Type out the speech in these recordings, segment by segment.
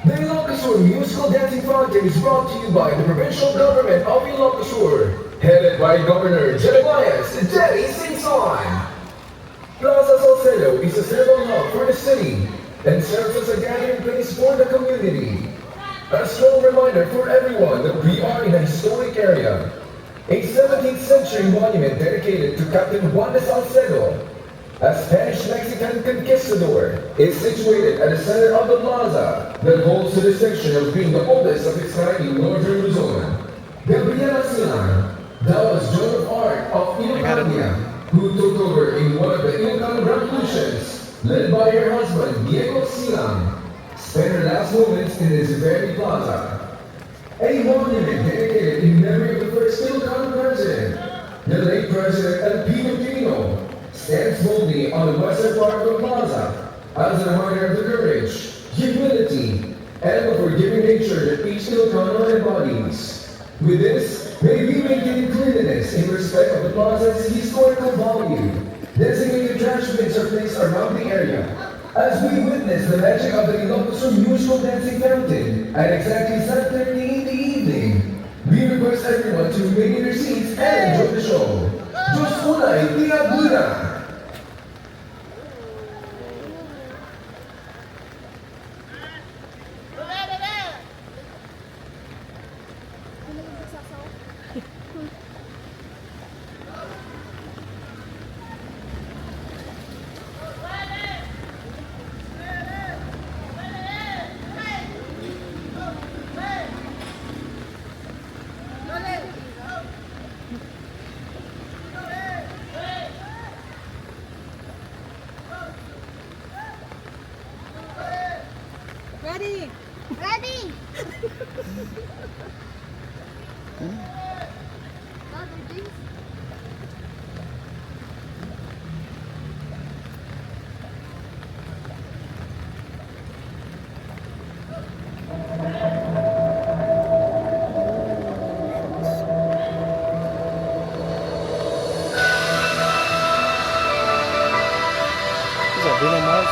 The Ilocos Musical Dancing Fountain is brought to you by the provincial government of Ilocos, headed by Governor Jeremiah Denny Singson. Plaza Salcedo is a central hub for the city and serves as a gathering place for the community. A strong reminder for everyone that we are in a historic area. A 17th century monument dedicated to Captain Juan de Salcedo, a Spanish-Mexican conquistador, is situated at the center of the plaza that holds the distinction of being the oldest of its kind in northern Luzon. Gabriela Silang, thou was Joan of Arc of Ilocania, who took over in one of the Ilocan revolutions, led by her husband Diego Silang, spent her last moments in this very plaza. A monument dedicated in memory of the first Ilocan president, the late President Elpino Quirino, stands boldly on the western part of the plaza as a reminder of the courage, humility, and the forgiving nature that each Ilocano embodies. With this, may we maintain cleanliness in respect of the plaza's historical value. Designated trash bins are placed around the area as we witness the magic of the Ilocos Musical Dancing Fountain at exactly 7:30 in the evening. We request everyone to remain in their seats and enjoy the show. Diyos unay, tiyabuna! Ready! Ready! Is that Bruno Mars?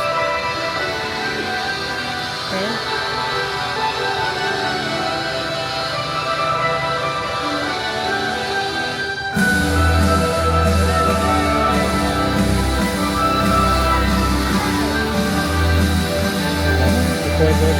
Okay, good.